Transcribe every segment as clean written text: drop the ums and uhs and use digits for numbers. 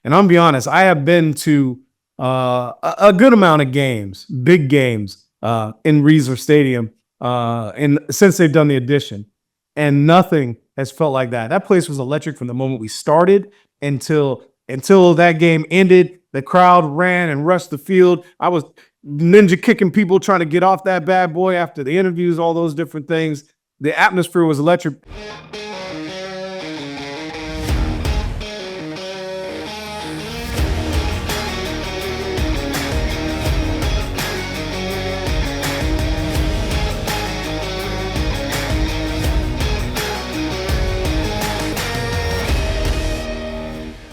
And I'll be honest, I have been to a good amount of games, big games in Reeser Stadium, and since they've done the addition, and nothing has felt like that. That place was electric from the moment we started until that game ended. The crowd ran and rushed the field. I was ninja kicking people trying to get off that bad boy after the interviews, all those different things. The atmosphere was electric.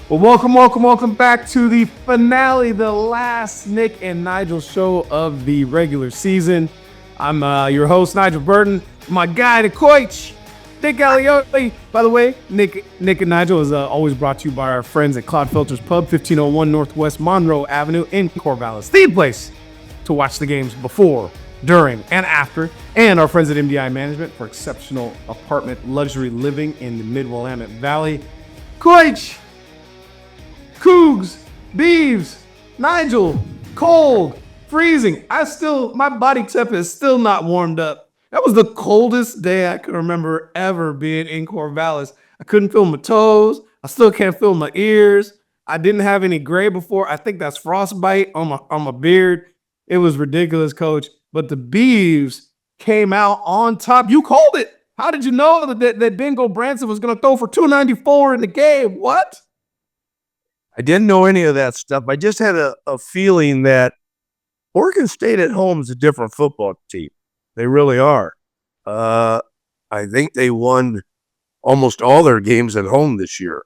Well, welcome back to the finale, the last Nick and Nigel show of the regular season. I'm your host, Nigel Burton. My guy, the coach, Nick Aliotti. By the way, Nick and Nigel is always brought to you by our friends at Cloud Filters Pub, 1501 Northwest Monroe Avenue in Corvallis. The place to watch the games before, during, and after. And our friends at MDI Management for exceptional apartment luxury living in the Mid-Willamette Valley. Coach! Cougs, Beavs, Nigel, cold, freezing. My body temp is still not warmed up. That was the coldest day I can remember ever being in Corvallis. I couldn't feel my toes. I still can't feel my ears. I didn't have any gray before. I think that's frostbite on my beard. It was ridiculous, coach. But the Beavs came out on top. You called it. How did you know that Bingo Branson was going to throw for 294 in the game? What? I didn't know any of that stuff. I just had a feeling that Oregon State at home is a different football team. They really are. I think they won almost all their games at home this year.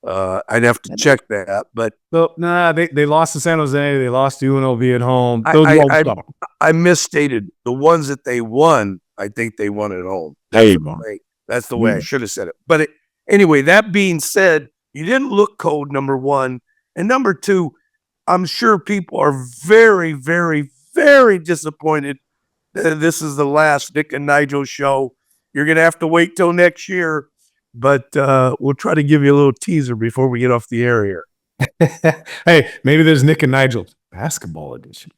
I'd have to check that, but they lost to San Jose. They lost to UNLV at home. I misstated the ones that they won. I think they won at home. That's the way I should have said it. But anyway, that being said, you didn't look cold, number one. And number two, I'm sure people are very, very, very disappointed that this is the last Nick and Nigel show. You're going to have to wait till next year. But we'll try to give you a little teaser before we get off the air here. Hey, maybe there's Nick and Nigel basketball edition.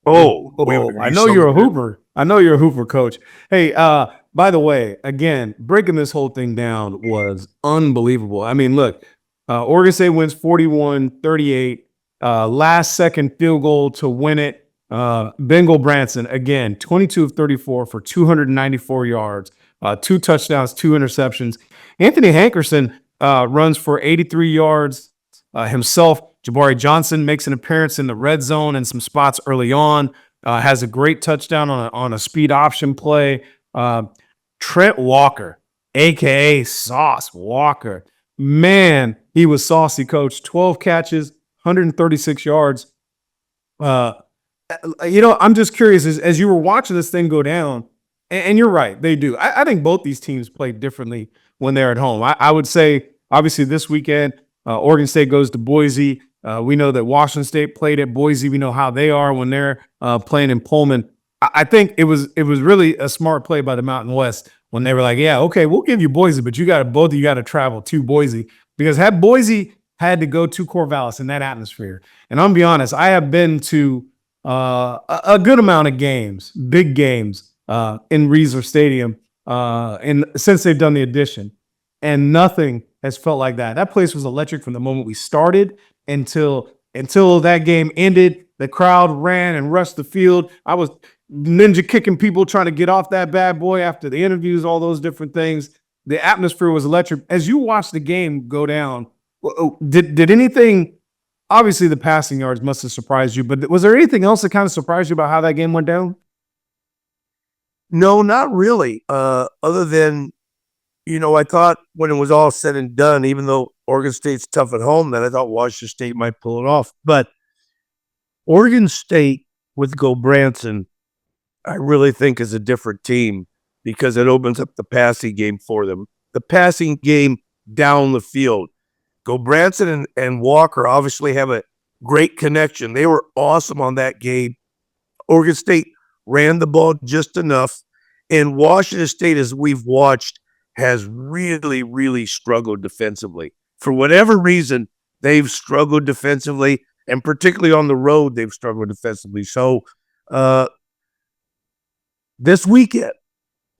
I know you're a hooper. I know you're a hooper, coach. Hey, by the way, again, breaking this whole thing down was unbelievable. I mean, look, Oregon State wins 41-38. Last second field goal to win it. Bengal Branson, again, 22 of 34 for 294 yards, 2 touchdowns, 2 interceptions. Anthony Hankerson runs for 83 yards himself. Jabari Johnson makes an appearance in the red zone and some spots early on. Has a great touchdown on a speed option play. Trent Walker, a.k.a. Sauce Walker. Man, he was saucy, coach. 12 catches, 136 yards. I'm just curious, as you were watching this thing go down, and you're right, they do. I think both these teams play differently when they're at home. I would say, obviously, this weekend, Oregon State goes to Boise. We know that Washington State played at Boise. We know how they are when they're playing in Pullman. I think it was really a smart play by the Mountain West when they were like, yeah, okay, we'll give you Boise, but both of you got to travel to Boise. Because had Boise had to go to Corvallis in that atmosphere, and I'll be honest, I have been to a good amount of games, big games in Reeser Stadium, and since they've done the addition, and nothing has felt like that. That place was electric from the moment we started until that game ended. The crowd ran and rushed the field. I was ninja kicking people trying to get off that bad boy after the interviews, all those different things. The atmosphere was electric. As you watched the game go down, did anything, obviously the passing yards must have surprised you, but was there anything else that kind of surprised you about how that game went down? No, not really. Other than, I thought when it was all said and done, even though Oregon State's tough at home, that I thought Washington State might pull it off. But Oregon State with Go Branson, I really think is a different team because it opens up the passing game for them. The passing game down the field. Go Branson and Walker obviously have a great connection. They were awesome on that game. Oregon State ran the ball just enough. And Washington State, as we've watched, has really, really struggled defensively. For whatever reason, they've struggled defensively, and particularly on the road, they've struggled defensively. So this weekend,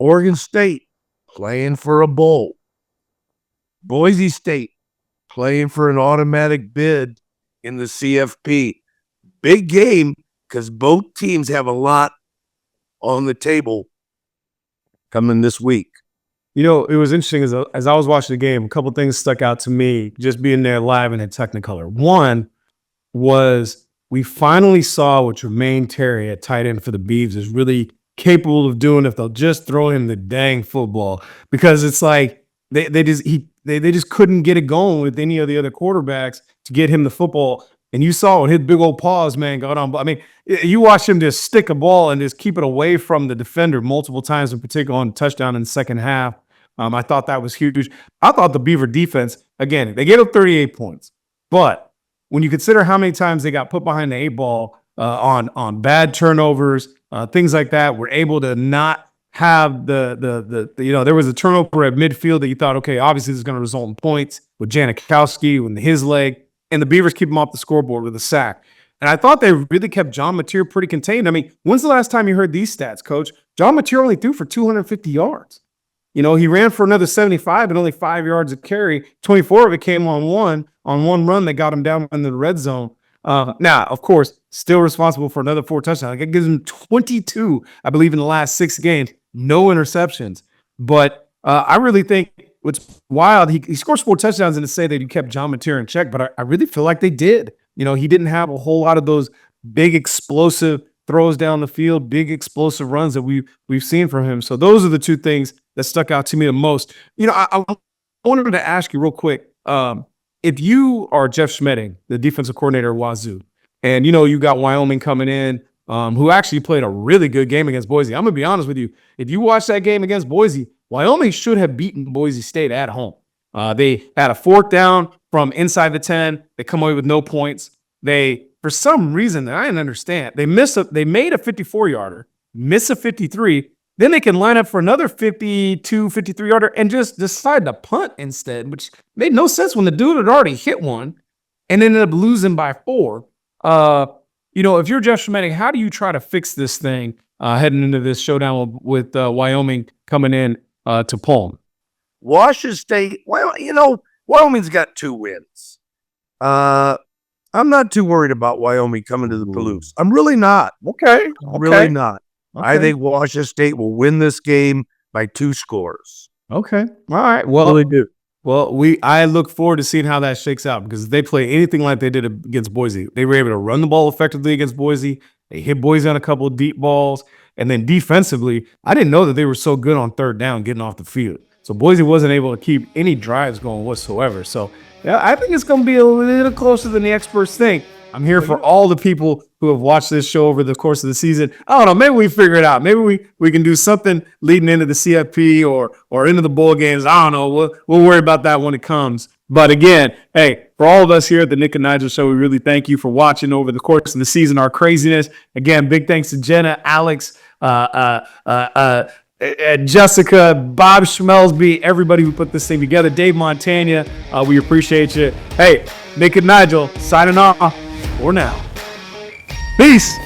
Oregon State playing for a bowl. Boise State playing for an automatic bid in the CFP. Big game because both teams have a lot on the table coming this week. You know, it was interesting as I was watching the game, a couple things stuck out to me just being there live and in Technicolor. One was we finally saw what Jermaine Terry at tight end for the Beavs is really capable of doing if they'll just throw him the dang football, because it's like they just couldn't get it going with any of the other quarterbacks to get him the football. And you saw when his big old paws, man, got on. I mean, you watch him just stick a ball and just keep it away from the defender multiple times, in particular on touchdown in the second half. I thought that was huge. I thought the Beaver defense, again, they gave up 38 points. But when you consider how many times they got put behind the 8-ball on bad turnovers, things like that, were able to not have there was a turnover at midfield that you thought, okay, obviously this is going to result in points with Janikowski and his leg, and the Beavers keep him off the scoreboard with a sack. And I thought they really kept John Mateer pretty contained. I mean, when's the last time you heard these stats, Coach? John Mateer only threw for 250 yards. You know, he ran for another 75 and only 5 yards of carry. 24 of it came on one run that got him down in the red zone. Now, of course, still responsible for another 4 touchdowns. It gives him 22, I believe, in the last 6 games. No interceptions. But I really think what's wild, he scored 4 touchdowns, and to say that he kept John Mateer in check, but I really feel like they did. You know, he didn't have a whole lot of those big explosive throws down the field, big explosive runs that we've seen from him. So those are the 2 things that stuck out to me the most. You know, I wanted to ask you real quick, if you are Jeff Schmedding, the defensive coordinator at Wazoo, and, you know, you got Wyoming coming in, who actually played a really good game against Boise. I'm going to be honest with you. If you watch that game against Boise, Wyoming should have beaten Boise State at home. They had a 4th down from inside the 10. They come away with no points. They, for some reason that I didn't understand, they made a 54-yarder, miss a 53. Then they can line up for another 52, 53-yarder and just decide to punt instead, which made no sense when the dude had already hit one and ended up losing by 4. You know, if you're Jeff Schmedding, how do you try to fix this thing heading into this showdown with Wyoming coming in to Palm? Washington State, well, you know, Wyoming's got 2 wins. I'm not too worried about Wyoming coming to the Palouse. I'm really not. Okay. Really not. Okay. I think Washington State will win this game by 2 scores. Okay. All right. Well, really do. Well, I look forward to seeing how that shakes out, because if they play anything like they did against Boise, they were able to run the ball effectively against Boise. They hit Boise on a couple of deep balls. And then defensively, I didn't know that they were so good on 3rd down getting off the field. So Boise wasn't able to keep any drives going whatsoever. So yeah, I think it's going to be a little closer than the experts think. I'm here for all the people who have watched this show over the course of the season. I don't know, maybe we figure it out. Maybe we can do something leading into the CFP or into the bowl games. I don't know. We'll worry about that when it comes. But again, hey, for all of us here at the Nick and Nigel Show, we really thank you for watching over the course of the season, our craziness. Again, big thanks to Jenna, Alex, Jessica, Bob Schmelsby, everybody who put this thing together, Dave Montana. We appreciate you. Hey, Nick and Nigel signing off for now. Peace.